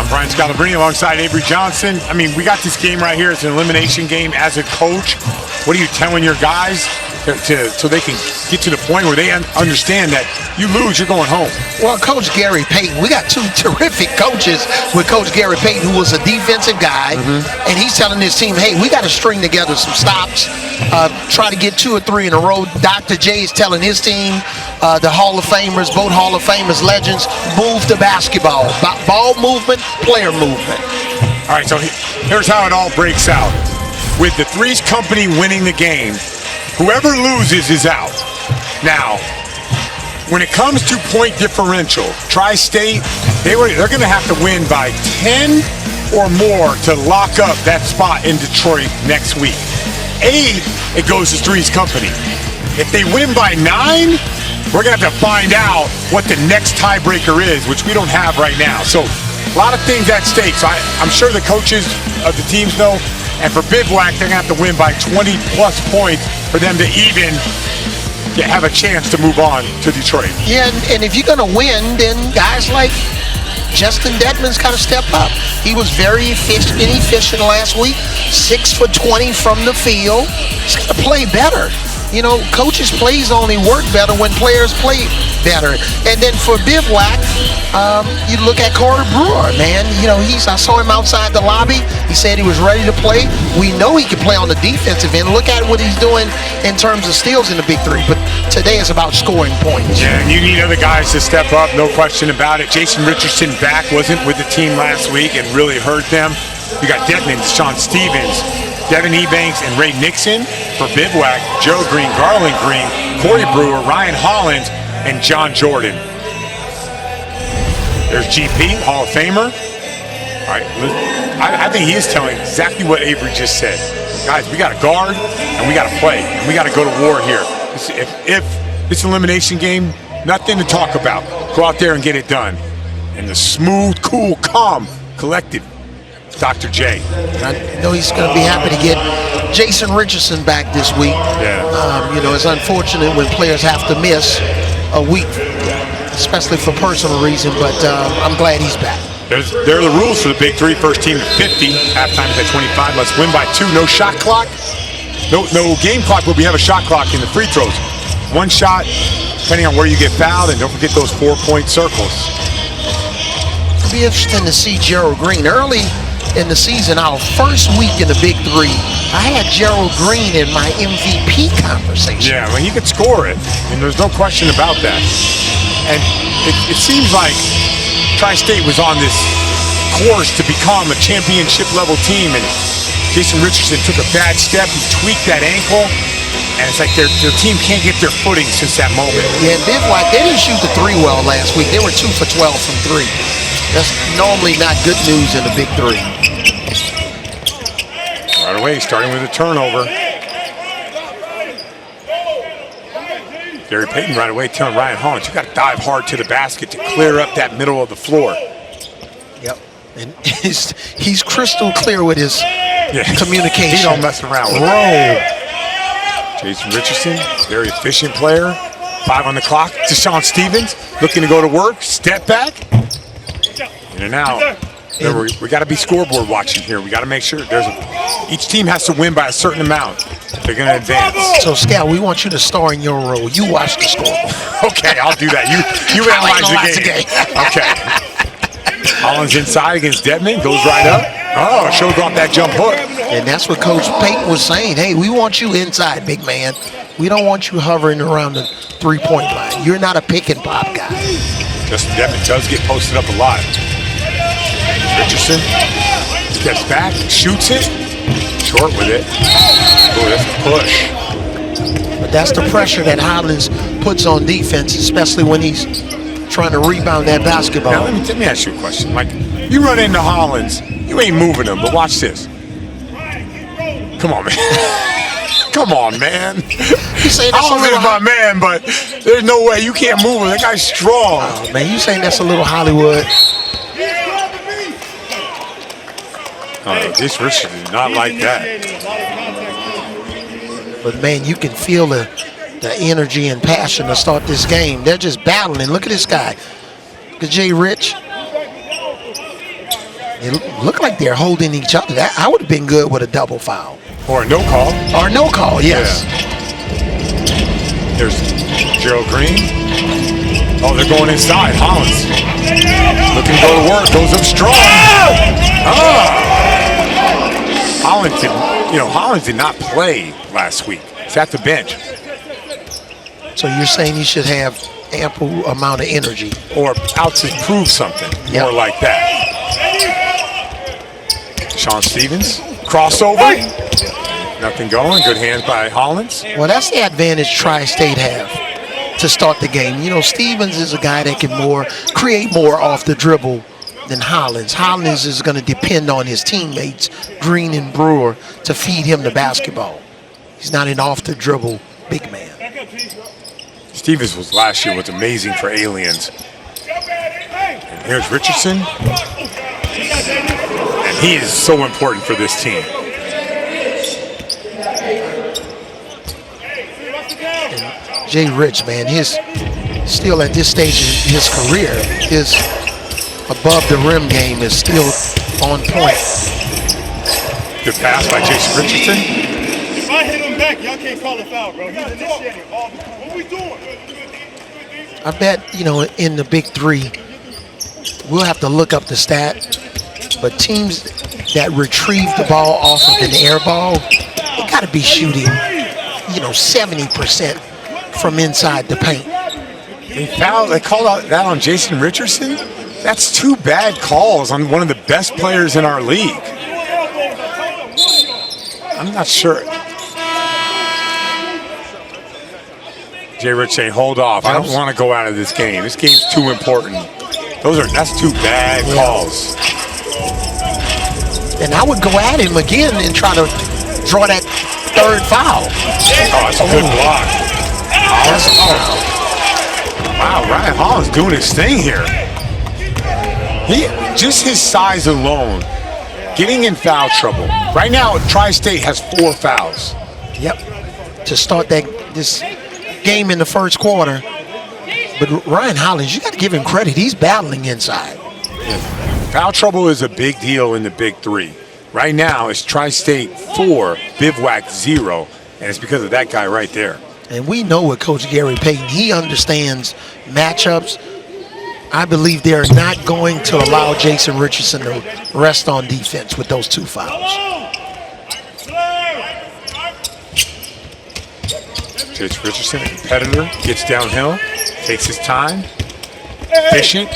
Brian Scalabrine alongside Avery Johnson. I mean, we got this game right here. It's an elimination game. As a coach, what are you telling your guys so they can get to the point where they understand that you lose, you're going home? Well, Coach Gary Payton, we got two terrific coaches with Coach Gary Payton, who was a defensive guy, and he's telling his team, hey, we got to string together some stops, try to get 2 or 3 in a row. Dr. J is telling his team, the Hall of Famers, both Hall of Famers, legends, move the basketball. Ball movement, player movement. All right, so here's how it all breaks out. With the Threes Company winning the game, whoever loses is out. Now, when it comes to point differential, Tri-State, they're going to have to win by 10 or more to lock up that spot in Detroit next week. 8, it goes to Threes Company. If they win by 9, we're going to have to find out what the next tiebreaker is, which we don't have right now. So a lot of things at stake. So I'm sure the coaches of the teams know. And for Bivouac, they're going to have to win by 20-plus points for them to even have a chance to move on to Detroit. Yeah, and if you're going to win, then guys like Justin Dedmon's got to step up. He was very efficient last week, 6 for 20 from the field. He's got to play better. You know, coaches' plays only work better when players play better. And then for Bivouac, you look at Corey Brewer, man. You know, I saw him outside the lobby. He said he was ready to play. We know he can play on the defensive end. Look at what he's doing in terms of steals in the Big Three. But today is about scoring points. Yeah, and you need other guys to step up, no question about it. Jason Richardson back wasn't with the team last week and really hurt them. You got Devin, Sean Stevens, Devin Ebanks, and Ray Nixon. For Bivouac, Joe Green, Garland Green, Corey Brewer, Ryan Hollins, and John Jordan. There's GP, Hall of Famer. All right, I think he is telling exactly what Avery just said. Guys, we got to guard, and we got to play, and we got to go to war here. If this elimination game, nothing to talk about. Go out there and get it done. And the smooth, cool, calm, collected Dr. J. I know he's going to be happy to get Jason Richardson back this week. Yeah. You know, it's unfortunate when players have to miss a week, especially for personal reason, but I'm glad he's back. There are the rules for the Big Three. First team to 50, halftime is at 25. Let's win by 2. No shot clock. No game clock, but we have a shot clock in the free throws. 1 shot, depending on where you get fouled, and don't forget those 4-point circles. It'll be interesting to see Gerald Green. Early in the season, our first week in the Big Three, I had Gerald Green in my MVP conversation. Yeah, well, he could score it, and there's no question about that. And it seems like Tri-State was on this course to become a championship-level team, and Jason Richardson took a bad step. He tweaked that ankle, and it's like their team can't get their footing since that moment. Yeah, and Bivouac, they didn't shoot the 3 well last week. They were 2 for 12 from 3. That's normally not good news in the Big Three. Right away, starting with a turnover. Gary Payton right away telling Ryan Hollins, you got to dive hard to the basket to clear up that middle of the floor. Yep, and he's crystal clear with his communication. He don't mess around with it. Jason Richardson, very efficient player. 5 on the clock. Deshaun Stevens looking to go to work. Step back. In and out. We got to be scoreboard watching here. We got to make sure each team has to win by a certain amount if they're going to advance. So, Scal, we want you to star in your role. You watch the scoreboard. Okay, I'll do that. You analyze the game. Okay. Hollins inside against Dedmon. Goes right up. Oh, shows off that jump hook. And that's what Coach Payton was saying. Hey, we want you inside, big man. We don't want you hovering around the 3-point line. You're not a pick and pop guy. Justin Dedmon does get posted up a lot. Richardson steps back, shoots it, short with it. Oh, that's a push. But that's the pressure that Hollins puts on defense, especially when he's trying to rebound that basketball. Now, let me ask you a question. Like, you run into Hollins, you ain't moving him, but watch this. Come on, man. Come on, man. I'm my man, but there's no way you can't move him. That guy's strong. Oh, man, you saying that's a little Hollywood? This Richard did not like that. But, man, you can feel the energy and passion to start this game. They're just battling. Look at this guy. Look at Jay Rich. It looked like they're holding each other. I would have been good with a double foul. Or a no call. Or no call, yes. Yeah. There's Gerald Green. Oh, they're going inside. Hollins looking to go to work. Goes up strong. Hollins did not play last week. He's at the bench. So you're saying he should have ample amount of energy. Or out to prove something. Yep. More like that. Sean Stevens. Crossover. Nothing going. Good hands by Hollins. Well, that's the advantage Tri-State have to start the game. You know, Stevens is a guy that can create more off the dribble than Hollins. Hollins is going to depend on his teammates, Green and Brewer, to feed him the basketball. He's not an off the dribble big man. Stevens last year was amazing for Aliens. And here's Richardson. And he is so important for this team. And Jay Rich, man, still at this stage in his career, his above the rim game is still on point. Good pass by Jason Richardson. If I hit him back, y'all can't call a foul, bro. He's initiating all the time. What we doing? I bet, in the big three, we'll have to look up the stat, but teams that retrieve the ball off of an air ball, they got to be shooting, 70% from inside the paint. They called out that on Jason Richardson? That's 2 bad calls on one of the best players in our league. I'm not sure. Jay Rich saying, hold off. I don't want to go out of this game. This game's too important. That's 2 bad calls. And I would go at him again and try to draw that 3rd foul. Oh, it's a good block. Wow, Ryan Hollins doing his thing here. Just his size alone, getting in foul trouble. Right now, Tri-State has 4 fouls. Yep. To start this game in the first quarter. But Ryan Hollins, you got to give him credit. He's battling inside. Yeah. Foul trouble is a big deal in the Big Three. Right now, it's Tri-State 4, Bivouac 0, and it's because of that guy right there. And we know with Coach Gary Payton, he understands matchups. I believe they're not going to allow Jason Richardson to rest on defense with those 2 fouls. Jason Richardson, a competitor, gets downhill, takes his time, efficient.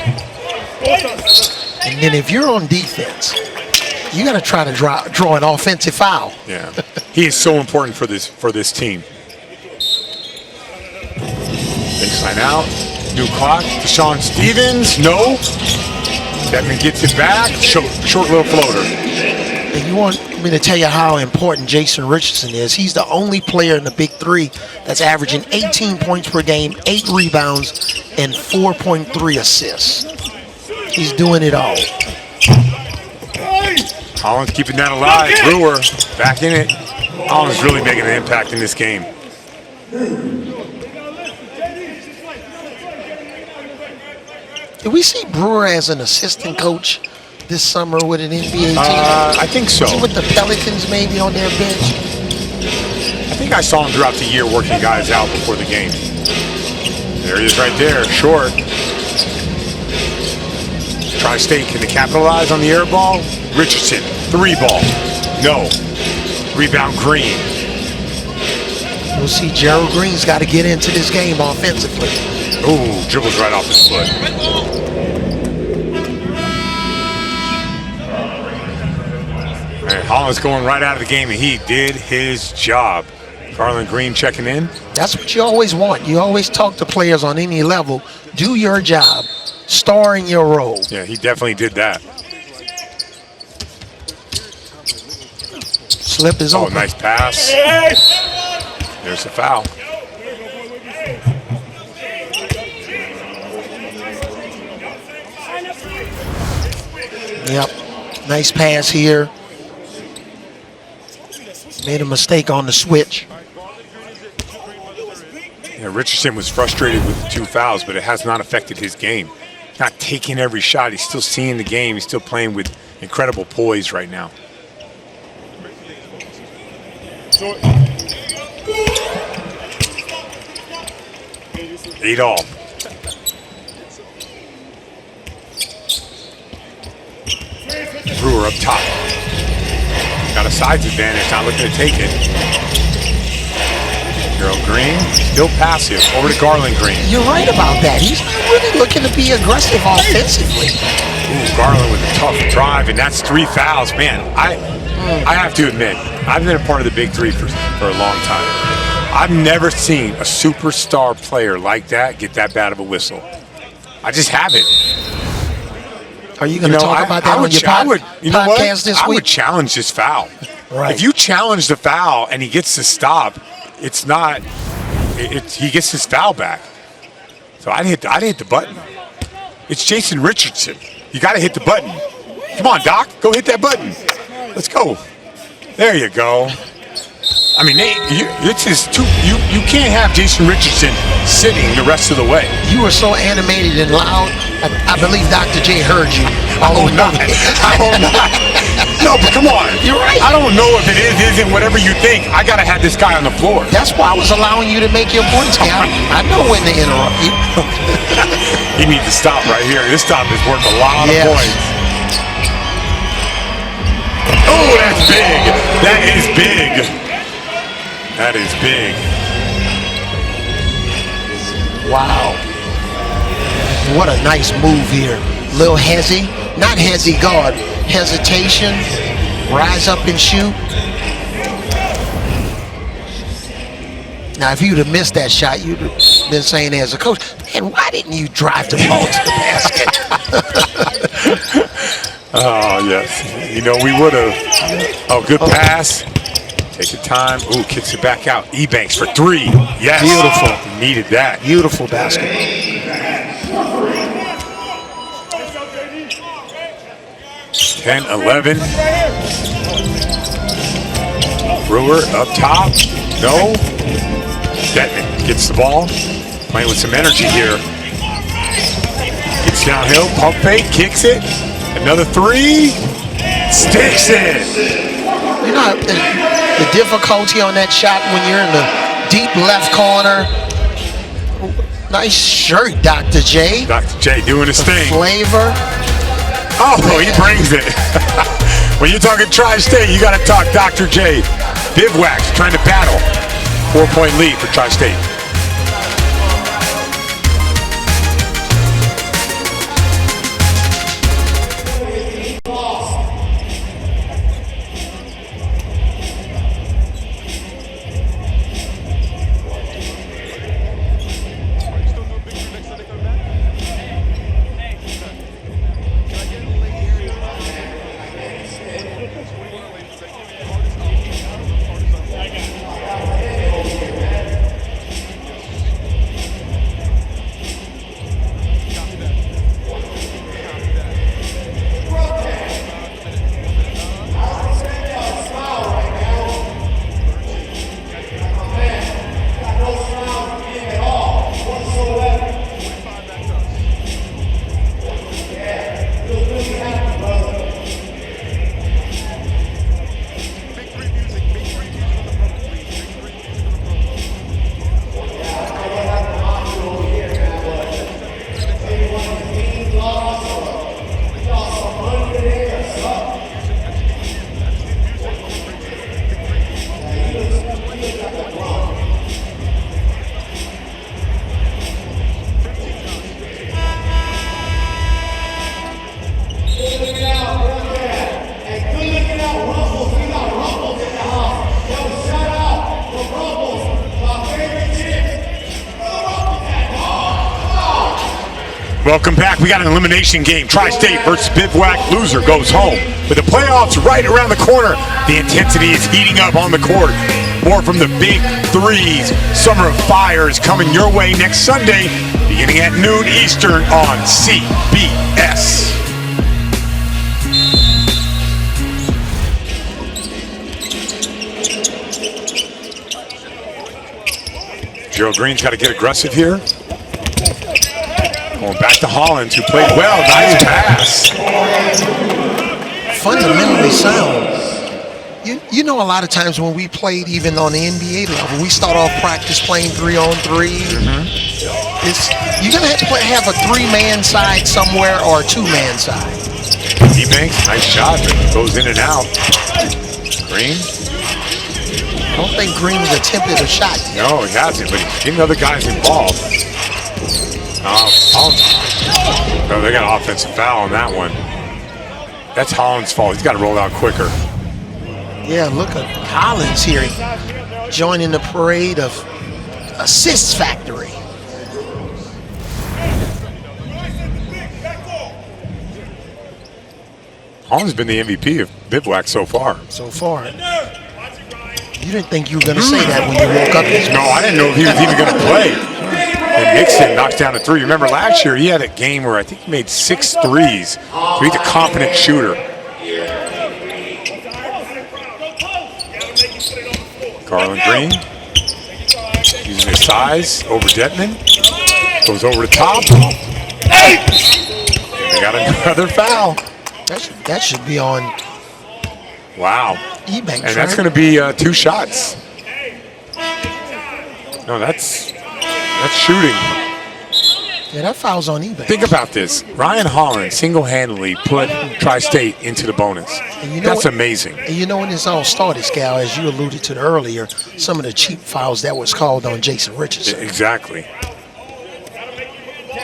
And then if you're on defense, you got to try to draw an offensive foul. Yeah, he is so important for this team. Baseline out, new clock. Sean Stevens, no. Devin gets it back. Short little floater. And you want me to tell you how important Jason Richardson is? He's the only player in the Big Three that's averaging 18 points per game, 8 rebounds, and 4.3 assists. He's doing it all. Hollins keeping that alive. Brewer back in it. Hollins really making an impact in this game. Did we see Brewer as an assistant coach this summer with an NBA team? I think so. Was he with the Pelicans maybe on their bench? I think I saw him throughout the year working guys out before the game. There he is right there, short. Tri-State, can they capitalize on the air ball? Richardson, 3 ball. No. Rebound Green. We'll see Gerald Green's got to get into this game offensively. Ooh, dribbles right off his foot. Man, Hollins going right out of the game, and he did his job. Garland Green checking in. That's what you always want. You always talk to players on any level. Do your job. Star in your role. Yeah, he definitely did that. Slip is open. Oh, nice pass. There's the foul. Yep. Nice pass here. Made a mistake on the switch. Yeah, Richardson was frustrated with the 2 fouls, but it has not affected his game. Not taking every shot. He's still seeing the game. He's still playing with incredible poise right now. 8-all. Brewer up top. Got a size advantage, not looking to take it. Gerald Green, still passive. Over to Garland Green. You're right about that. He's not really looking to be aggressive offensively. Ooh, Garland with a tough drive, and that's 3 fouls. Man, I have to admit, I've been a part of the Big Three for a long time. I've never seen a superstar player like that get that bad of a whistle. I just haven't. Are you going to talk about that on your podcast this week? I would challenge this foul. Right. If you challenge the foul and he gets to stop, it's not. He gets his foul back. So I'd hit the button. It's Jason Richardson. You got to hit the button. Come on, Doc, go hit that button. Let's go. There you go. I mean, it's his two. You can't have Jason Richardson sitting the rest of the way. You were so animated and loud. I believe Dr. J heard you. I hope not. I hope not. No, but come on. You're right. I don't know if it isn't, whatever you think. I got to have this guy on the floor. That's why I was allowing you to make your points, Cal. I know when to interrupt you. He needs to stop right here. This stop is worth a lot of points. Oh, that's big. That is big. That is big. Wow. What a nice move here. Little hezzy. Not hezzy guard. Hesitation. Rise up and shoot. Now, if you'd have missed that shot, you'd have been saying as a coach, man, why didn't you drive the ball to the basket? Oh, yes. You know, we would have. Oh, good pass. Take the time. Ooh, kicks it back out. Ebanks for 3. Yes. Beautiful. Needed that. Beautiful basketball. 10-11. Brewer up top. No. Detman gets the ball. Playing with some energy here. Gets downhill. Pump fake. Kicks it. Another 3. Sticks it. You know, the difficulty on that shot when you're in the deep left corner. Nice shirt, Dr. J. Dr. J doing his thing. Flavor. Oh, he brings it. When you're talking Tri-State, you got to talk Dr. J. Bivouac trying to battle. 4-point lead for Tri-State. Welcome back. We got an elimination game. Tri-State versus Bivouac. Loser goes home. With the playoffs right around the corner, the intensity is heating up on the court. More from the Big Threes. Summer of Fire is coming your way next Sunday, beginning at noon Eastern on CBS. Gerald Green's got to get aggressive here. Going back to Hollins, who played well. Nice pass. Fundamentally sound. You know, a lot of times when we played even on the NBA level, we start off practice playing 3-on-3. You're going to have a 3-man side somewhere or a 2-man side. Ebanks, nice shot, but goes in and out. Green. I don't think Green's attempted a shot yet. No, he hasn't, but he's getting other guys involved. No, they got an offensive foul on that one. That's Hollins' fault. He's got to roll out quicker. Yeah, look at Hollins here joining the parade of assists factory. Hollins has been the MVP of Bivouac so far. You didn't think you were going to say that when you woke up this morning. No, I didn't know if he was even going to play. And Nixon knocks down a 3. Remember last year he had a game where I think he made 6 threes. So he's a confident shooter. Garland Green using his size over Detman. Goes over the top. And they got another foul. That should be on. Wow. Ebanks, and that's going to be 2 shots. No, that's shooting. Yeah, that foul's on Ebanks. Think about this. Ryan Hollins single-handedly put Tri-State into the bonus. That's amazing. And you know when this all started, Scal, as you alluded to earlier, some of the cheap fouls that was called on Jason Richardson. Exactly.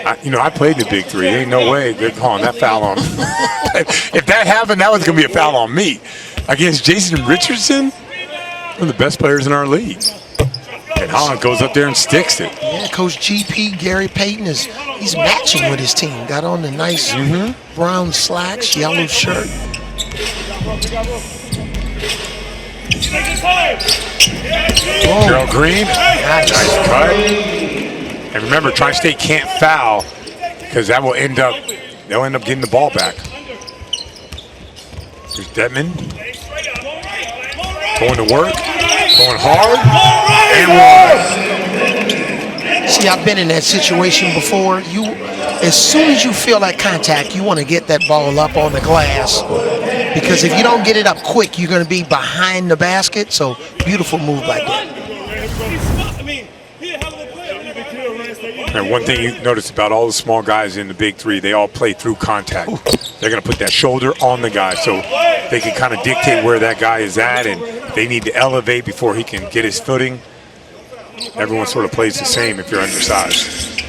I played the Big 3. There ain't no way they're calling that foul on. If that happened, that was going to be a foul on me. Against Jason Richardson, one of the best players in our league. And Hollins goes up there and sticks it. Yeah, Coach GP, Gary Payton, he's matching with his team. Got on the nice brown slacks, yellow shirt. Gerald Green, nice cut. And remember, Tri-State can't foul because they'll end up getting the ball back. There's Detman. Going to work, going hard, and 1. See, I've been in that situation before. As soon as you feel that contact, you want to get that ball up on the glass. Because if you don't get it up quick, you're going to be behind the basket. So, beautiful move by Detman. And one thing you notice about all the small guys in the Big 3, they all play through contact. They're going to put that shoulder on the guy so they can kind of dictate where that guy is at, and they need to elevate before he can get his footing. Everyone sort of plays the same if you're undersized.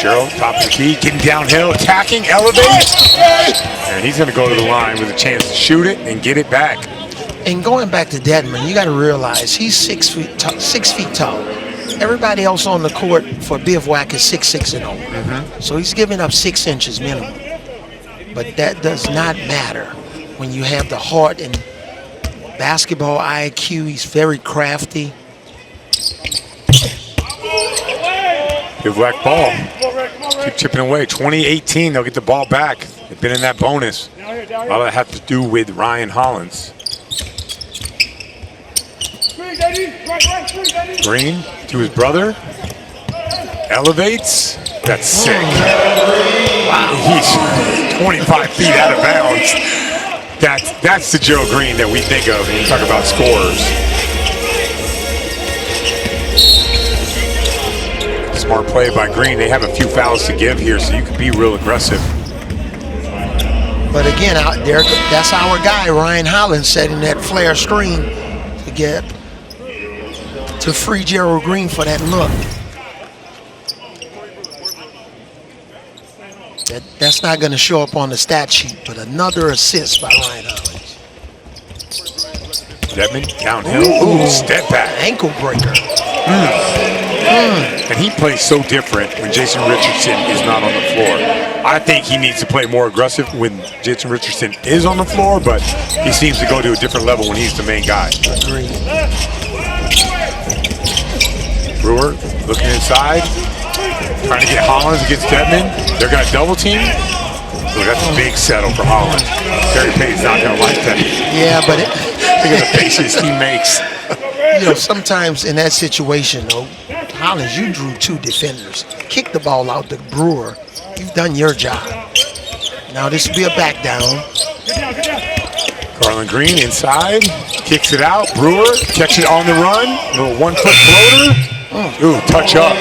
Gerald, top of the key, getting downhill, attacking, elevates. And he's going to go to the line with a chance to shoot it and get it back. And going back to Detman, you got to realize he's 6 feet tall. Everybody else on the court for Bivouac is 6'6" and over. So he's giving up 6 inches minimum. But that does not matter when you have the heart and basketball IQ. He's very crafty. Bivouac ball. Keep chipping away. 2018, they'll get the ball back. They've been in that bonus. A lot of that has to do with Ryan Hollins. Green to his brother. Elevates. That's sick. Wow. He's 25 feet out of bounds. That's the Joe Green that we think of when you talk about scorers. Smart play by Green. They have a few fouls to give here, so you can be real aggressive. But again, out there, that's our guy, Ryan Hollins, setting that flare screen to free Gerald Green for that look. That's not going to show up on the stat sheet, but another assist by Ryan Hollins. Detman downhill. Ooh, step back. Ankle breaker. And he plays so different when Jason Richardson is not on the floor. I think he needs to play more aggressive when Jason Richardson is on the floor, but he seems to go to a different level when he's the main guy. Agreed. Brewer looking inside, trying to get Hollins against Detman. They're going to double team. Ooh, that's a big settle for Hollins. Gary Payton's not going to like that. Yeah, but look at the faces he makes. Sometimes in that situation, though, Hollins, you drew 2 defenders. Kick the ball out to Brewer. You've done your job. Now this will be a back down. Garland Green inside, kicks it out. Brewer catch it on the run. Little 1-foot floater. Ooh, touch up.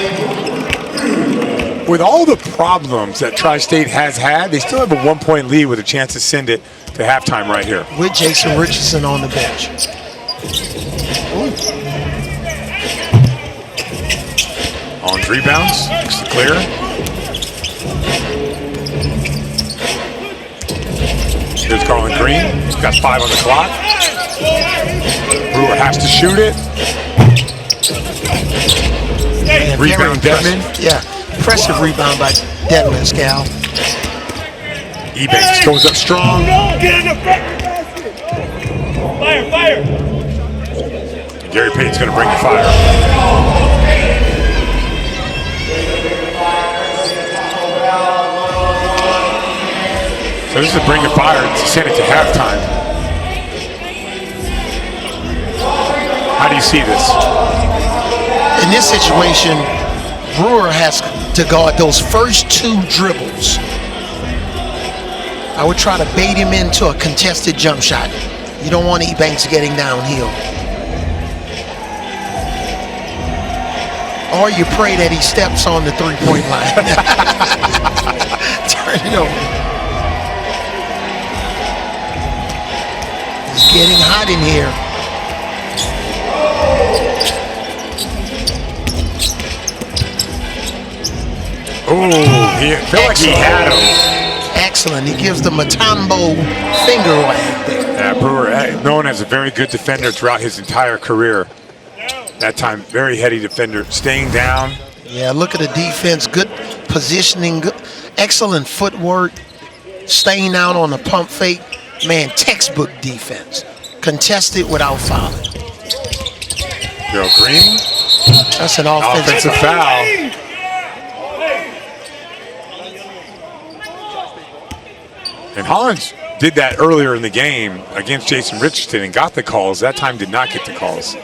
With all the problems that Tri-State has had, they still have a 1-point lead with a chance to send it to halftime right here. With Jason Richardson on the bench. Hollins rebounds, makes the clear. Here's Garland Green. He's got 5 on the clock. Brewer has to shoot it. Rebound Dedman. Yeah, impressive rebound by Dedman, Scal. Ebanks goes up strong. Get in the basket. Fire. Gary Payton's going to bring the fire. So this is a bring the fire to send it to halftime. How do you see this? In this situation, Brewer has to guard those first 2 dribbles. I would try to bait him into a contested jump shot. You don't want Ebanks getting downhill. Or you pray that he steps on the 3-point line. Turn it over. It's getting hot in here. Oh, he felt like he had him. Excellent. He gives the Matambo finger wag there. Yeah, Brewer, known as a very good defender throughout his entire career. That time, very heady defender, staying down. Yeah, look at the defense. Good positioning, good, excellent footwork, staying out on the pump fake. Man, textbook defense. Contested without fouling. Gerald Green. That's an offensive foul. And Hollins did that earlier in the game against Jason Richardson and got the calls. That time did not get the calls.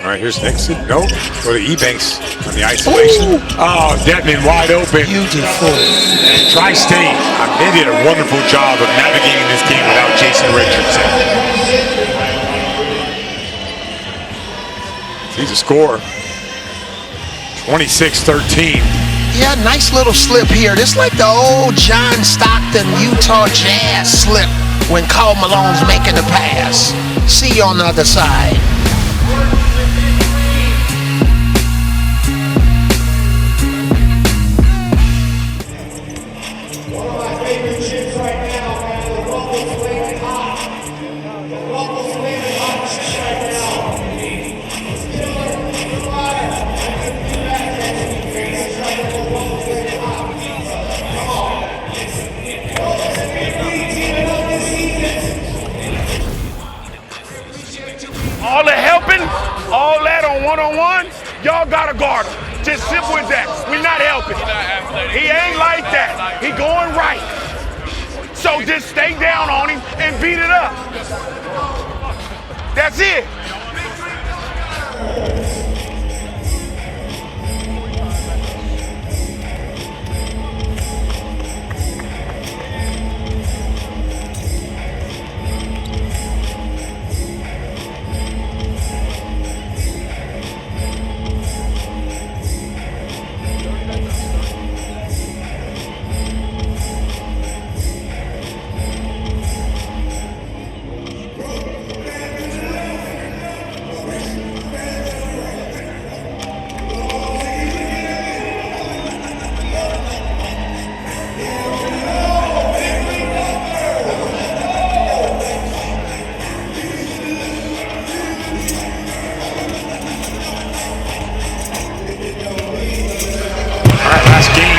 All right, here's Nixon. Nope. Go to Ebanks on the isolation. Ooh. Oh, Dedman wide open. Beautiful. And Tri-State, they did a wonderful job of navigating this game without Jason Richardson. He's a scorer. 26-13. Yeah, nice little slip here. This like the old John Stockton Utah Jazz slip when Karl Malone's making the pass. See you on the other side. All the helping, all that on one-on-one, y'all gotta guard him. Just simple as that. We're not helping. He ain't like that. He going right. So just stay down on him and beat it up. That's it.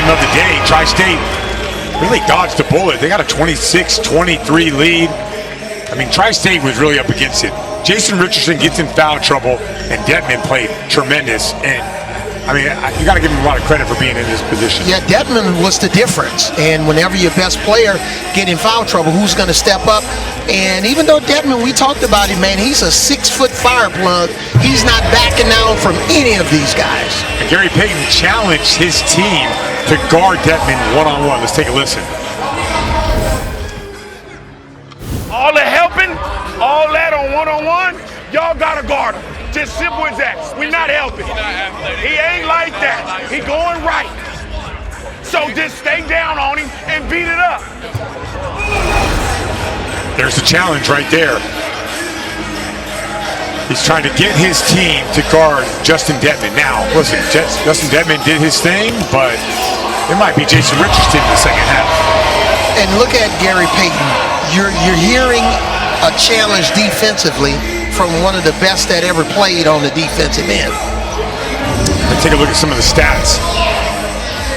Of the day, Tri-State really dodged a bullet. They got a 26-23 lead. I mean, Tri-State was really up against it. Jason Richardson gets in foul trouble, and Dedman played tremendous. And I mean, you got to give him a lot of credit for being in this position. Yeah, Detman was the difference. And whenever your best player get in foul trouble, who's going to step up? And even though Detman, we talked about him, man, he's a 6-foot fire plug. He's not backing down from any of these guys. And Gary Payton challenged his team to guard Detman one-on-one. Let's take a listen. All the helping, all that on one-on-one, y'all got to guard him. Just simple as that. We're not helping. He ain't like that. He going right. So just stay down on him and beat it up. There's the challenge right there. He's trying to get his team to guard Justin Detman. Now, listen, Justin Detman did his thing, but it might be Jason Richardson in the second half. And look at Gary Payton. You're hearing a challenge defensively from one of the best that ever played on the defensive end. Let's take a look at some of the stats.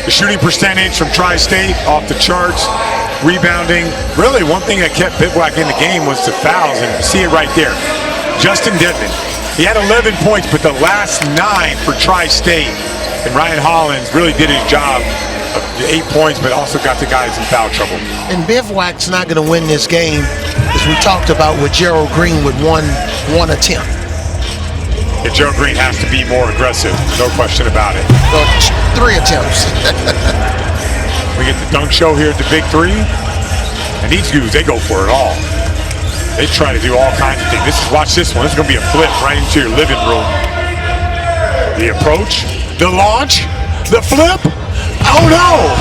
The shooting percentage from Tri-State off the charts. Rebounding. Really, one thing that kept Bivouac in the game was the fouls, and you see it right there. Justin Detman, he had 11 points, but the last 9 for Tri-State. And Ryan Hollins really did his job. 8 points, but also got the guys in foul trouble. And Bivouac's not going to win this game, as we talked about with Gerald Green with one attempt. Yeah, Gerald Green has to be more aggressive, no question about it. 3 attempts. We get the dunk show here at the Big Three, and these dudes, they go for it all. They try to do all kinds of things. Watch this one. This is going to be a flip right into your living room. The approach, the launch, the flip. Oh no!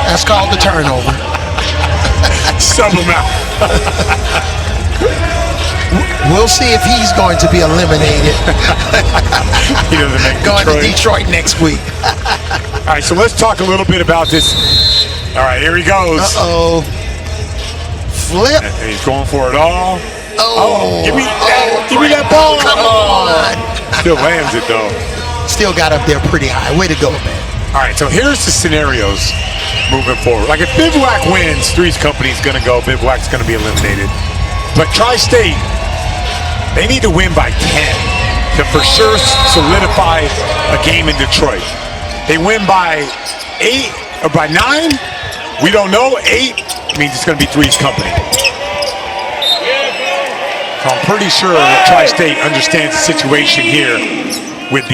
That's called the turnover. Sub him out. We'll see if he's going to be eliminated. He doesn't make going to Detroit next week. All right, so let's talk a little bit about this. All right, here he goes. Uh-oh. Flip. And he's going for it all. Oh, give me that ball. Come on. Still lands it though. Still got up there pretty high. Way to go, man. All right, so here's the scenarios moving forward. Like if Bivouac wins, Three's Company's going to go. Bivouac's going to be eliminated. But Tri-State, they need to win by 10 to for sure solidify a game in Detroit. They win by 8 or by 9? We don't know. 8 means it's going to be Three's Company. So I'm pretty sure that Tri-State understands the situation here with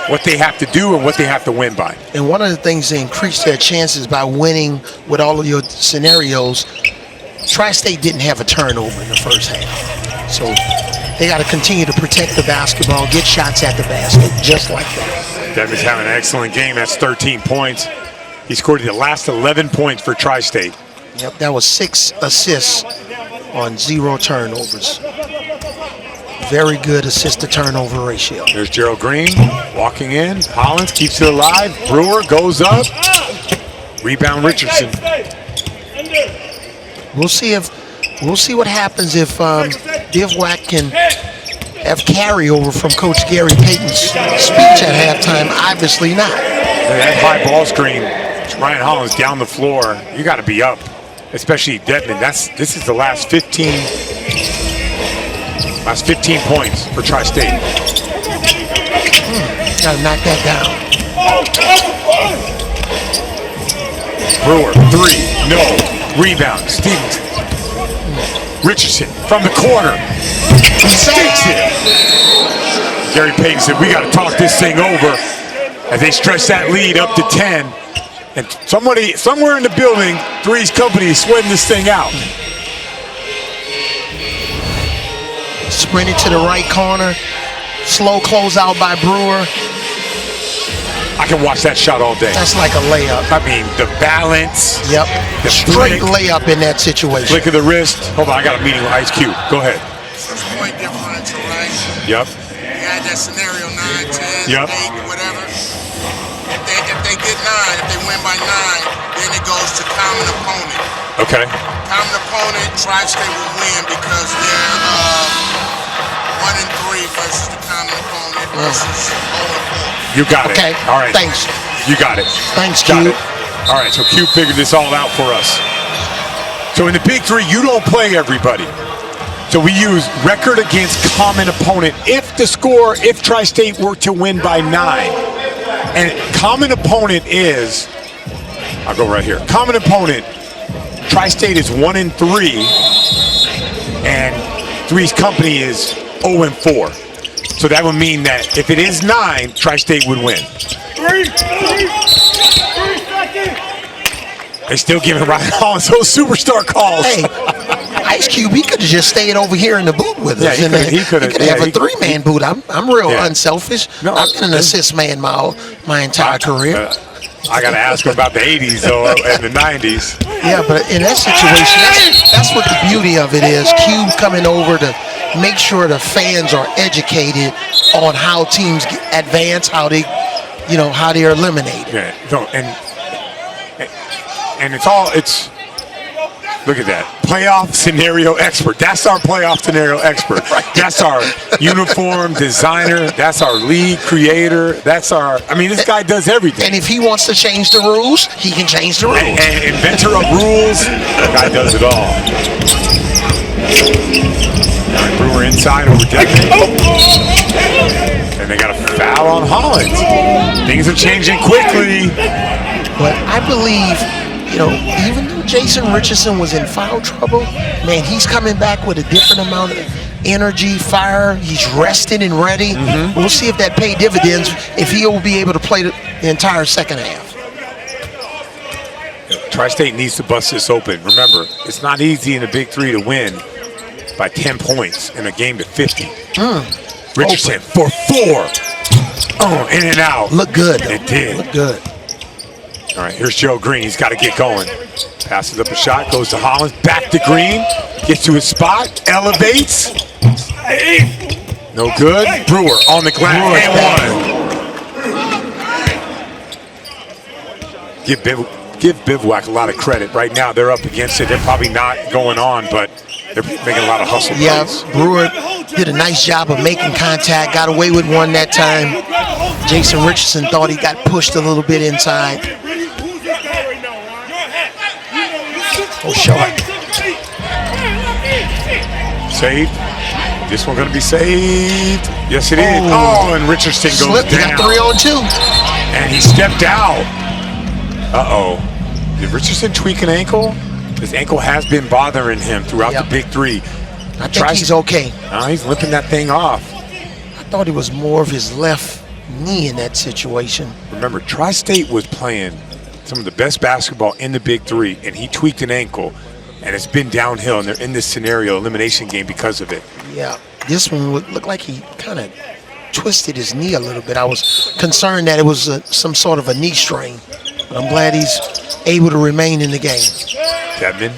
what they have to do and what they have to win by. And one of the things to increase their chances by winning with all of your scenarios, Tri-State didn't have a turnover in the first half. So they got to continue to protect the basketball, get shots at the basket, just like that. Devin's having an excellent game. That's 13 points. He scored the last 11 points for Tri-State. Yep, that was 6 assists on 0 turnovers. Very good assist-to-turnover ratio. There's Gerald Green walking in. Hollins keeps it alive. Brewer goes up. Rebound Richardson. We'll see what happens if Bivouac can have carryover from Coach Gary Payton's speech at halftime. Obviously not. That high ball screen. Ryan Hollins down the floor. You got to be up, especially Detman. This is the last 15 points for Tri-State. Got to knock that down. Brewer, 3, no. Rebound, Stevens. Richardson from the corner. He stakes it. Gary Payton said, we got to talk this thing over as they stretch that lead up to 10. And somewhere in the building, Three's Company is sweating this thing out. Sprinted to the right corner. Slow closeout by Brewer. I can watch that shot all day. That's like a layup. I mean, the balance. Yep. The straight flick. layup in that situation. Flick of the wrist. Hold on, I got a meeting with Ice Cube. Go ahead. First point differential, right? Yep. You had that scenario 9, 10, Yep. 8, whatever. If they get 9, if they win by 9, then it goes to common opponent. Okay. Common opponent, Tri-State will win because they're 1 and 3 versus the common opponent versus 0 and 4. You got it. Okay. All right. Thanks. You got it. Thanks, Got Cube. it. All right, so Cube figured this all out for us. So in the Big Three, you don't play everybody. So we use record against common opponent. If Tri-State were to win by 9, And common opponent is, I'll go right here. Common opponent, Tri-State is 1-3, and Three's Company is 0-4. So that would mean that if it is 9, Tri-State would win. 3 seconds. They still giving Ryan Hollins those superstar calls. Hey, Ice Cube, he could have just stayed over here in the booth with us. Yeah, he could have a 3-man boot. I'm real unselfish. No, I've been an assist man my entire career. I got to ask him about the 80s, though, and the 90s. Yeah, but in that situation, that's what the beauty of it is. Cube coming over to make sure the fans are educated on how teams advance, how they are eliminated. Yeah, no, and it's look at that. Playoff scenario expert. That's our playoff scenario expert. Right. That's our uniform designer. That's our league creator. This guy does everything. And if he wants to change the rules, he can change the rules. And inventor of rules, the guy does it all. All right, Brewer inside over Devin. And they got a foul on Hollins. Things are changing quickly. But I believe, even though Jason Richardson was in foul trouble, man, he's coming back with a different amount of energy, fire. He's rested and ready. Mm-hmm. We'll see if that pays dividends, if he'll be able to play the entire second half. Tri-State needs to bust this open. Remember, it's not easy in the Big Three to win by 10 points in a game to 50. Richardson open. for 4. In and out. Look good. It did. Look good. All right, here's Joe Green. He's got to get going. Passes up a shot, goes to Hollins, back to Green, gets to his spot, elevates. No good. Brewer on the glass and 1. Give Bivouac a lot of credit. Right now, they're up against it. They're probably not going on, but they're making a lot of hustle plays. Brewer did a nice job of making contact, got away with one that time. Jason Richardson thought he got pushed a little bit inside. Oh, short. Saved. This one going to be saved. Yes, it is. Oh, and Richardson goes Slipped. down. He got 3-on-2. And he stepped out. Uh-oh. Did Richardson tweak an ankle? His ankle has been bothering him throughout the Big Three. I think he's okay. He's limping that thing off. I thought it was more of his left knee in that situation. Remember, Tri-State was playing some of the best basketball in the Big Three, and he tweaked an ankle, and it's been downhill, and they're in this scenario elimination game because of it. Yeah, this one looked like he kind of twisted his knee a little bit. I was concerned that it was some sort of a knee strain, but I'm glad he's able to remain in the game. Devin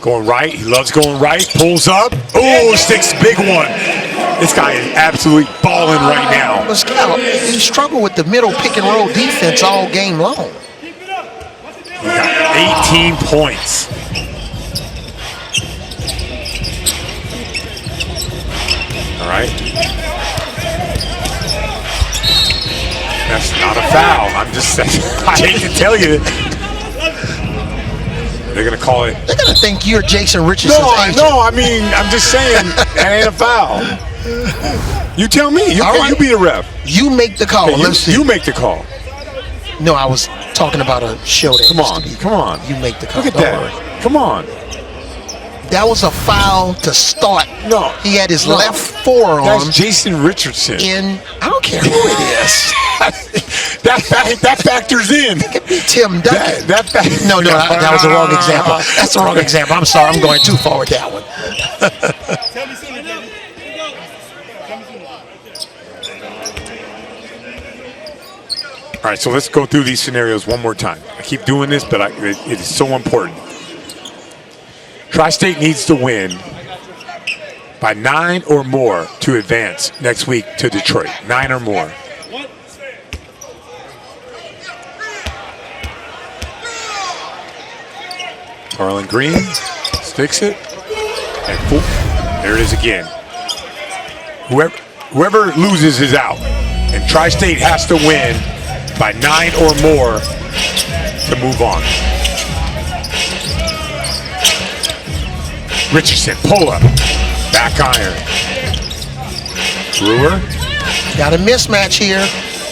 going right. He loves going right. Pulls up. Oh, sticks big one. This guy is absolutely balling right now. But Scout, he struggled with the middle pick and roll defense all game long. He got 18 points. All right. That's not a foul. I'm just saying. I hate to tell you. They're going to call it. They're going to think you're Jason Richardson's agent. No, I mean, I'm just saying that ain't a foul. You tell me. You be the ref. You make the call. Hey, Let's see. You make the call. No, I was talking about a show that Come on. You make the call. Look at Don't that. worry. Come on. That was a foul to start. No. He had his left forearm. That's Jason Richardson. I don't care who it is. that factors in. It could be Tim Duncan. No, that was the wrong example. That's the wrong example. I'm sorry. I'm going too far with that one. Tell me sooner, baby. All right, so let's go through these scenarios one more time. I keep doing this, but it is so important. Tri-State needs to win by 9 or more to advance next week to Detroit. 9 or more. Harlan Green sticks it. And boom, there it is again. Whoever loses is out. And Tri-State has to win by 9 or more to move on. Richardson, pull up, back iron. Brewer. Got a mismatch here.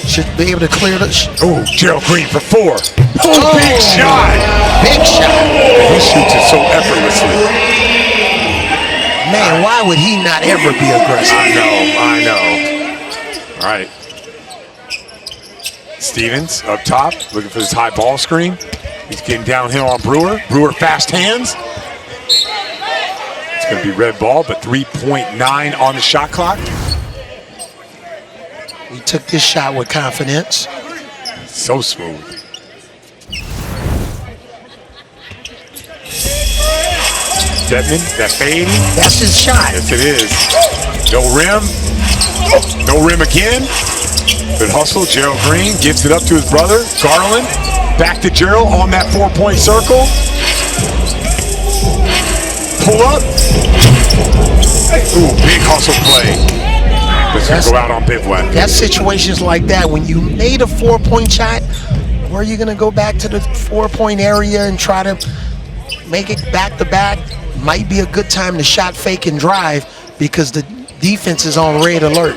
should be able to clear the. Oh, Gerald Green for 4. Oh, big shot. Big shot. He shoots it so effortlessly. Man, why would he not ever be aggressive? I know. All right. Stevens up top, looking for this high ball screen. He's getting downhill on Brewer. Brewer fast hands. It's going to be red ball, but 3.9 on the shot clock. He took this shot with confidence. So smooth. Dedmon, that fade. That's his shot. Yes, it is. No rim. No rim again. Good hustle. Gerald Green gives it up to his brother, Garland. Back to Gerald on that 4-point circle. Pull up. Ooh, big hustle play. Let's just go out on Bivouac. That's situations like that. When you made a 4-point shot, where are you going to go back to the 4-point area and try to make it back to back? Might be a good time to shot fake and drive because the defense is on red alert.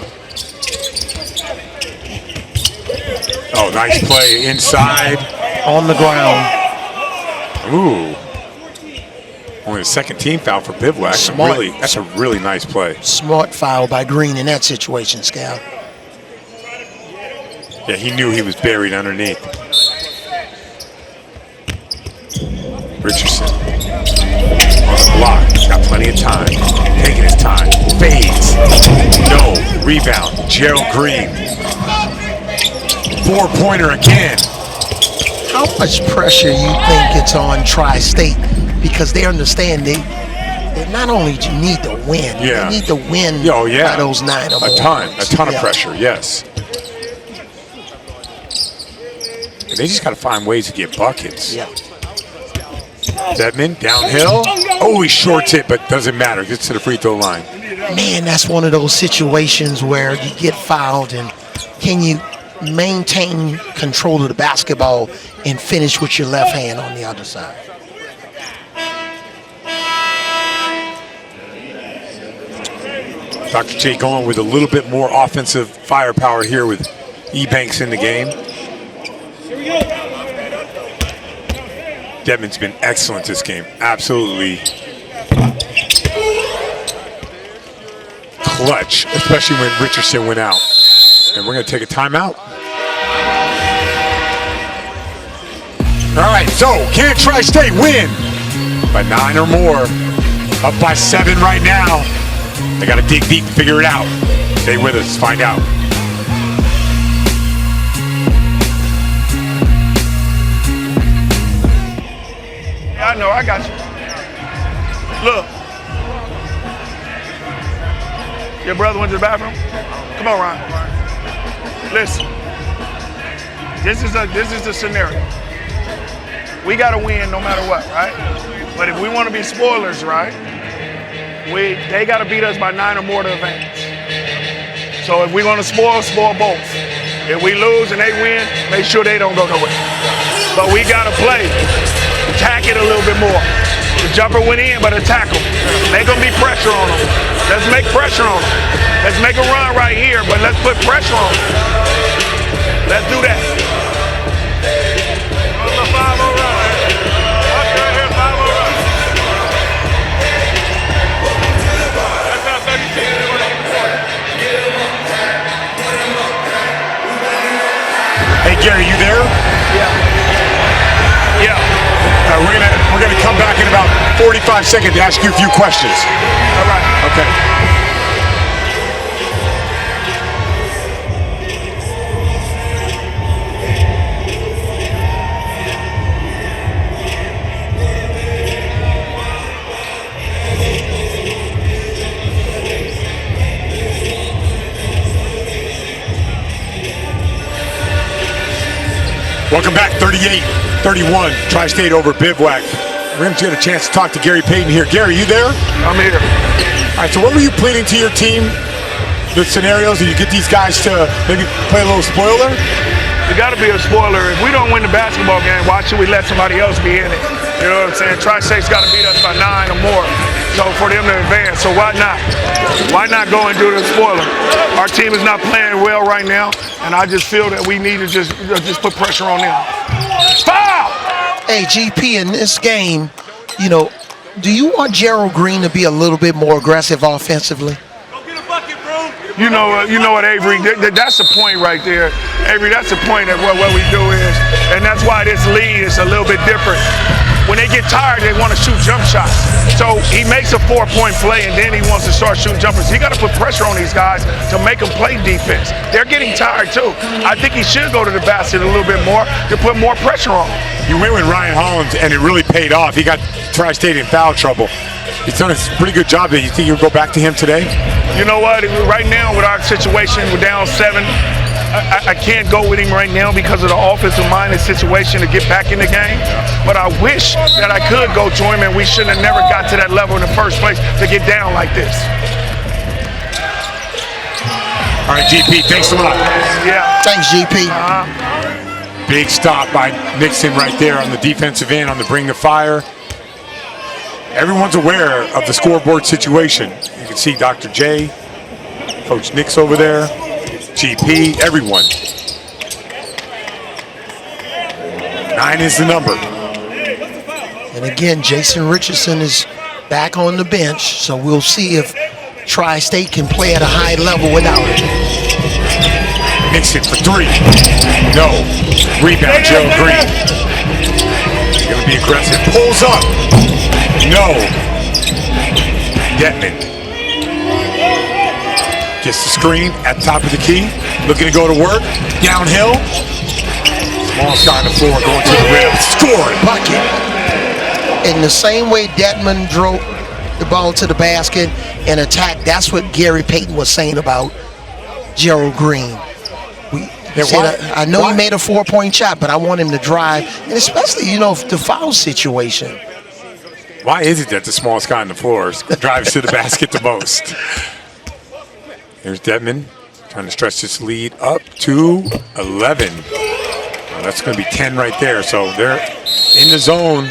Oh, nice play inside. On the ground. Ooh. Only the second team foul for Bivouac. Smart. That's a really nice play. Smart foul by Green in that situation, Scal. Yeah, he knew he was buried underneath. Richardson on the block. Got plenty of time. Taking his time. Fades. No. Rebound. Gerald Green. 4-pointer again. How much pressure you think it's on Tri-State? Because they understand they not only need to win, they need to win by those 9 or more. A ton of pressure, yes. And they just got to find ways to get buckets. Yeah. Dedmon downhill. Oh, he shorts it, but doesn't matter. Gets to the free throw line. Man, that's one of those situations where you get fouled, and can you maintain control of the basketball and finish with your left hand on the other side? Dr. J going with a little bit more offensive firepower here with Ebanks in the game. Dedmon's been excellent this game. Absolutely clutch, especially when Richardson went out. And we're going to take a timeout. All right, so can Tri-State win by 9 or more? Up by 7 right now. They got to dig deep to figure it out. Stay with us, find out. Yeah, I know, I got you. Look. Your brother went to the bathroom? Come on, Ryan. Listen. This is the scenario. We gotta win no matter what, right? But if we want to be spoilers, right? They gotta beat us by 9 or more to advance. So if we're gonna spoil both. If we lose and they win, make sure they don't go nowhere. But we gotta play. Attack it a little bit more. The jumper went in, but attack them. They're gonna be pressure on them. Let's make pressure on them. Let's make a run right here, but let's put pressure on them. Let's do that. Hey Gary, you there? Yeah. We're gonna come back in about 45 seconds to ask you a few questions. All right. Okay. Welcome back, 38-31, Tri-State over Bivouac. We're going to get a chance to talk to Gary Payton here. Gary, you there? I'm here. All right, so what were you pleading to your team, the scenarios, that you get these guys to maybe play a little spoiler? You got to be a spoiler. If we don't win the basketball game, why should we let somebody else be in it? You know what I'm saying? Tri-State's got to beat us by 9 or more. So for them to advance, so why not? Why not go and do the spoiler? Our team is not playing well right now, and I just feel that we need to just put pressure on them. Foul! Hey, GP, in this game, you know, do you want Gerald Green to be a little bit more aggressive offensively? You know what, Avery? That's the point right there. Avery, that's the point of what we do is, and that's why this lead is a little bit different. When they get tired, they want to shoot jump shots. So he makes a 4-point play, and then he wants to start shooting jumpers. He got to put pressure on these guys to make them play defense. They're getting tired, too. I think he should go to the basket a little bit more to put more pressure on them. You went with Ryan Hollins, and it really paid off. He got Tri-State in foul trouble. He's done a pretty good job there. You think you'll go back to him today? You know what? Right now, with our situation, we're down 7. I can't go with him right now because of the offensive-minded situation to get back in the game. But I wish that I could go to him, and we should have never got to that level in the first place to get down like this. All right, GP, thanks a lot. Yeah. Thanks, GP. Big stop by Nixon right there on the defensive end on the bring the fire. Everyone's aware of the scoreboard situation. You can see Dr. J, Coach Nix over there, GP, everyone. 9 is the number. And again, Jason Richardson is back on the bench, so we'll see if Tri-State can play at a high level without him. Nixon for 3. No. Rebound, Gerald Green. He's going to be aggressive. Pulls up. No. Detman. Gets the screen at the top of the key. Looking to go to work. Downhill. Small shot on the floor going to the rim. Scoring. Bucket. In the same way Detman drove the ball to the basket and attacked, that's what Gary Payton was saying about Gerald Green. I know he made a 4-point shot, but I want him to drive, and especially, you know, the foul situation. Why is it that the smallest guy on the floor drives to the basket the most? Here's Detman trying to stretch this lead up to 11. Well, that's going to be 10 right there. So they're in the zone.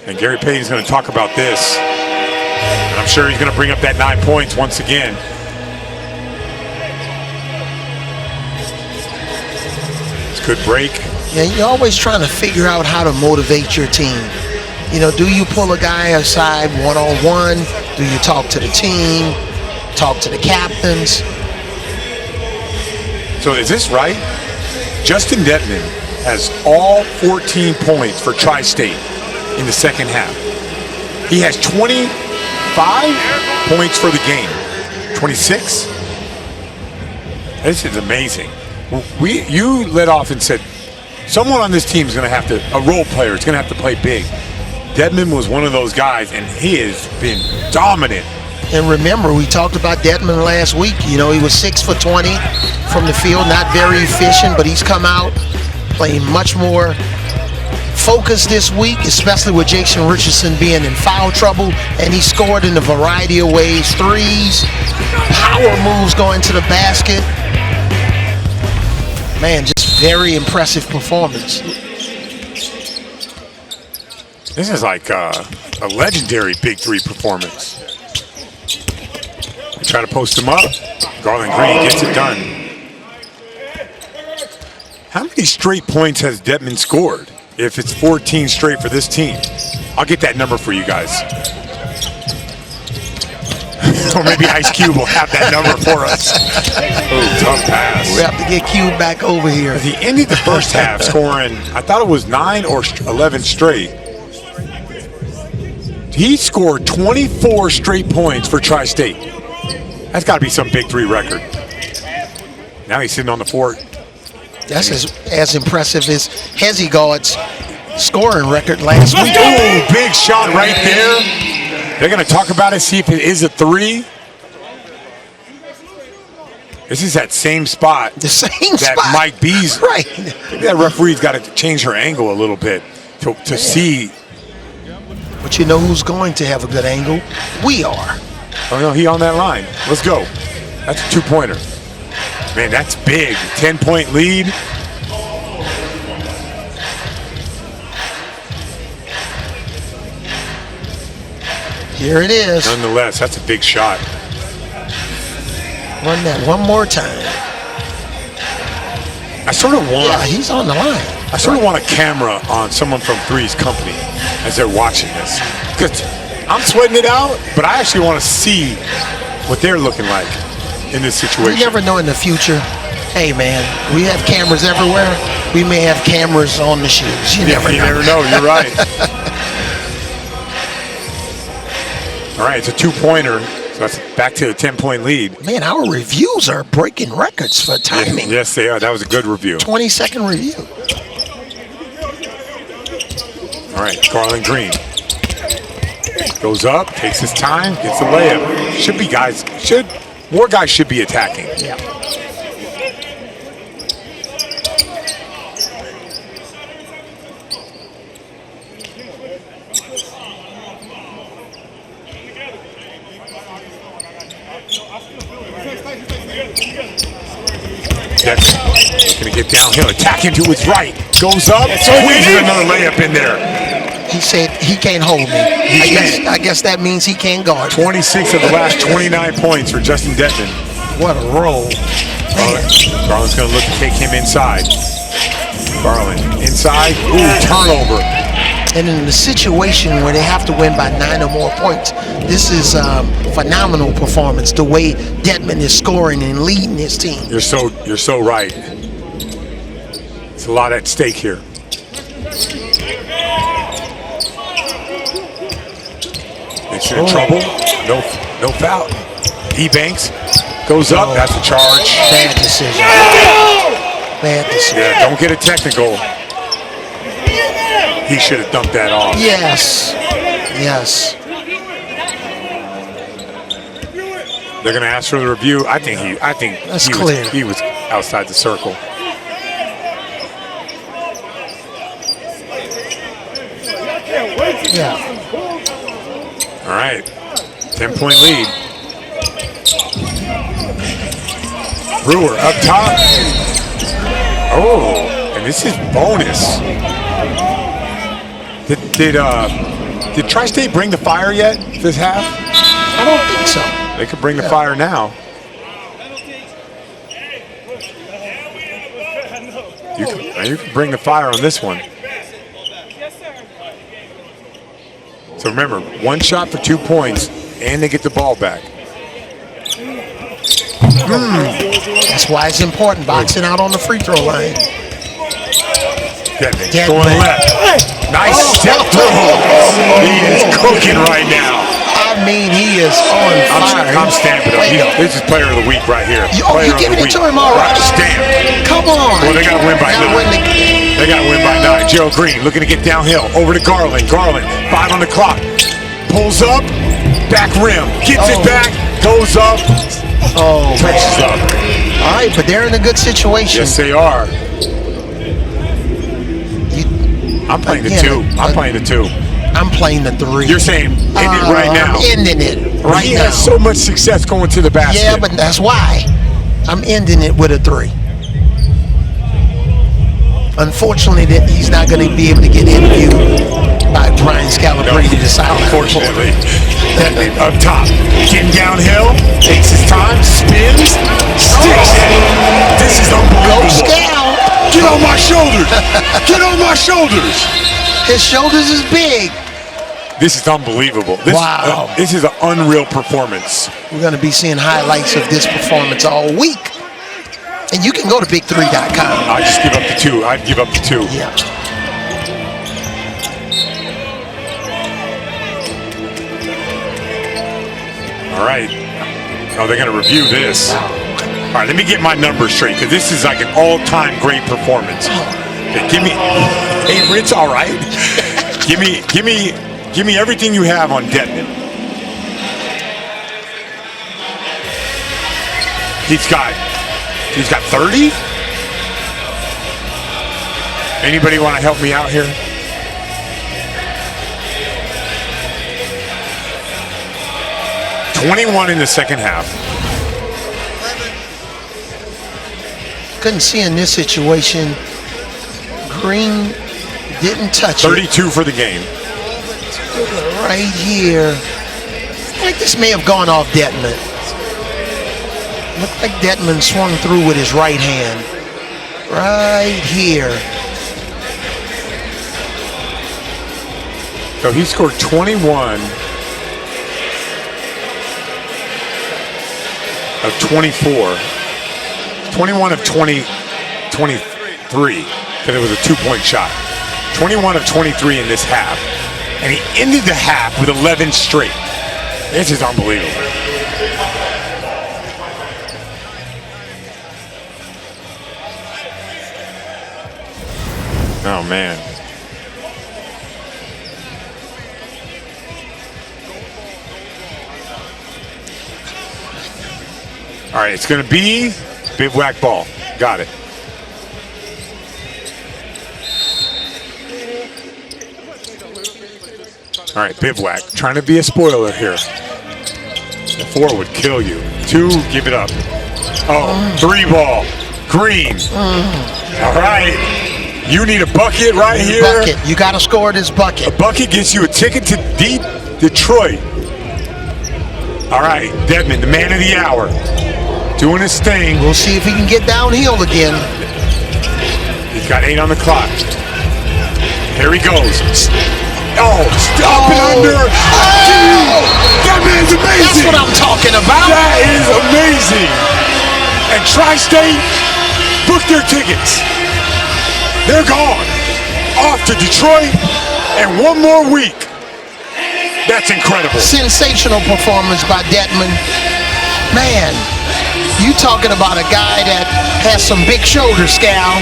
And Gary Payton's going to talk about this. And I'm sure he's going to bring up that 9 points once again. It's a good break. Yeah, you're always trying to figure out how to motivate your team. You know, do you pull a guy aside one-on-one? Do you talk to the team? Talk to the captains? So is this right? Justin Detman has all 14 points for Tri-State in the second half. He has 25 points for the game. 26? This is amazing. You led off and said, someone on this team is going to have to, a role player is going to have to play big. Detman was one of those guys, and he has been dominant. And remember, we talked about Detman last week. You know, he was 6 for 20 from the field, not very efficient, but he's come out playing much more focused this week, especially with Jason Richardson being in foul trouble, and he scored in a variety of ways. Threes, power moves going to the basket. Man, just very impressive performance. This is like a legendary big three performance. They try to post him up. Garland Green gets it done. How many straight points has Detman scored? If it's 14 straight for this team. I'll get that number for you guys. Or maybe Ice Cube will have that number for us. Oh, tough pass. We have to get Cube back over here. He ended the first half scoring, I thought it was 9 or 11 straight. He scored 24 straight points for Tri-State. That's got to be some big three record. Now he's sitting on the floor. That's as impressive as Hezzygaard's scoring record last week. Oh, big shot right there. They're going to talk about it, see if it is a three. This is that same spot. The same that spot. Mike B's. Right. Maybe that referee's got to change her angle a little bit to see. But you know who's going to have a good angle? We are. Oh, no, he on that line. Let's go. That's a two-pointer. Man, that's big. 10-point lead. Here it is. Nonetheless, that's a big shot. Run that one more time. I sort of want. Yeah, he's on the line. I sort of want a camera on someone from Three's company as they're watching this, because I'm sweating it out, but I actually want to see what they're looking like in this situation. You never know in the future. Hey, man, we have cameras everywhere. We may have cameras on the shoes. You never know. You're right. All right, it's a two-pointer. So that's back to a 10-point lead. Man, our reviews are breaking records for timing. Yes, they are. That was a good review. 20-second review. All right, Garland Green goes up, takes his time, gets the layup. More guys should be attacking. Yeah. Looking to get downhill, attacking to his right, goes up, squeezes another layup in there. He said he can't hold me. I guess that means he can't guard. 26 of the last 29 points for Justin Detman. What a roll. Garland's going to look to take him inside. Garland inside, turnover. And in the situation where they have to win by 9 or more points, this is phenomenal performance. The way Detman is scoring and leading his team. You're so right. It's a lot at stake here. It's in trouble. No foul. Ebanks goes up. That's a charge. Bad decision. Bad decision. Yeah, don't get a technical. He should have dumped that off. Yes. Yes. They're going to ask for the review. I think he was outside the circle. Yeah. All right. 10-point lead. Brewer up top. Oh, and this is bonus. Did Tri-State bring the fire yet this half? I don't think so. They could bring the fire now. You can bring the fire on this one. So remember, one shot for 2 points, and they get the ball back. That's why it's important, boxing out on the free throw line. Detman going left. Nice step through. He is cooking right now. I mean, he is on fire. I'm stamping him. This is player of the week right here. You're giving it to him all right. Stamp. Come on. Well, they got to win by 9. They got to win by 9. Gerald Green looking to get downhill. Over to Garland. Garland, 5 on the clock. Pulls up. Back rim. Gets it back. Goes up. Touches up. All right, but they're in a good situation. Yes, they are. I'm playing the 2. I'm playing the 2. I'm playing the 3. You're saying end it right now. I'm ending it right now. He has so much success going to the basket. Yeah, but that's why. I'm ending it with a 3. Unfortunately, that he's not going to be able to get interviewed by Brian Scalabrine to decide. Unfortunately. Up top. Getting downhill. Takes his time. Spins. Sticks it. This is unbelievable. Go Scal. Get on my shoulders. Get on my shoulders. His shoulders is big. This is unbelievable. Wow. This is an unreal performance. We're going to be seeing highlights of this performance all week. And you can go to big3.com. I just give up the 2. I'd give up the 2. Yeah. All right. Oh, they're going to review this. All right, let me get my numbers straight, because this is like an all-time great performance. Okay, give me, hey, Rich, all right. give me everything you have on Detman. He's got 30. Anybody want to help me out here? $21 in the second half. Couldn't see in this situation. Green didn't touch 32 for the game. it. Right here. like this may have gone off Detman. Looked like Detman swung through with his right hand. Right here. So he scored 21 of 24. 21 of 23, because it was a 2-point shot. 21 of 23 in this half. And he ended the half with 11 straight. This is unbelievable. Oh, man. All right, it's going to be Bivouac ball. Got it. All right, Bivouac, trying to be a spoiler here. The 4 would kill you. 2, give it up. Oh, 3 ball. Green. All right. You need a bucket right here. Bucket. You got to score this bucket. A bucket gets you a ticket to Detroit. All right, Dedmon, the man of the hour, doing his thing. We'll see if he can get downhill again. He's got 8 on the clock. Here he goes. Oh, up and under. Oh, that man's amazing. That's what I'm talking about. That is amazing. And Tri-State booked their tickets. They're gone. Off to Detroit and 1 more week. That's incredible. Sensational performance by Detman. Man, you talking about a guy that has some big shoulders, Scal.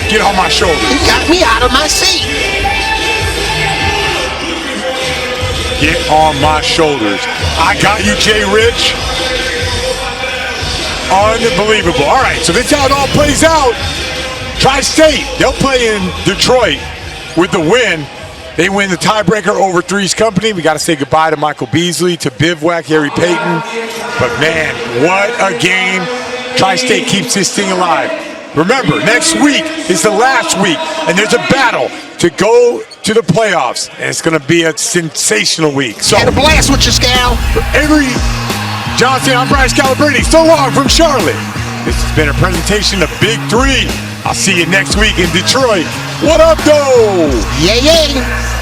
Get on my shoulders. He got me out of my seat. Get on my shoulders. I got you, Jay Rich. Unbelievable. All right, so this is how it all plays out. Tri-State, they'll play in Detroit with the win. They win the tiebreaker over Three's Company. We got to say goodbye to Michael Beasley, to Bivouac, Harry Payton. But man, what a game. Tri-State keeps this thing alive. Remember, next week is the last week, and there's a battle to go to the playoffs, and it's going to be a sensational week. So, Had a blast with you, Scal. for Avery Johnson, I'm Bryce Calabrese. So long from Charlotte. This has been a presentation of Big 3. I'll see you next week in Detroit. What up, though? Yeah, yeah.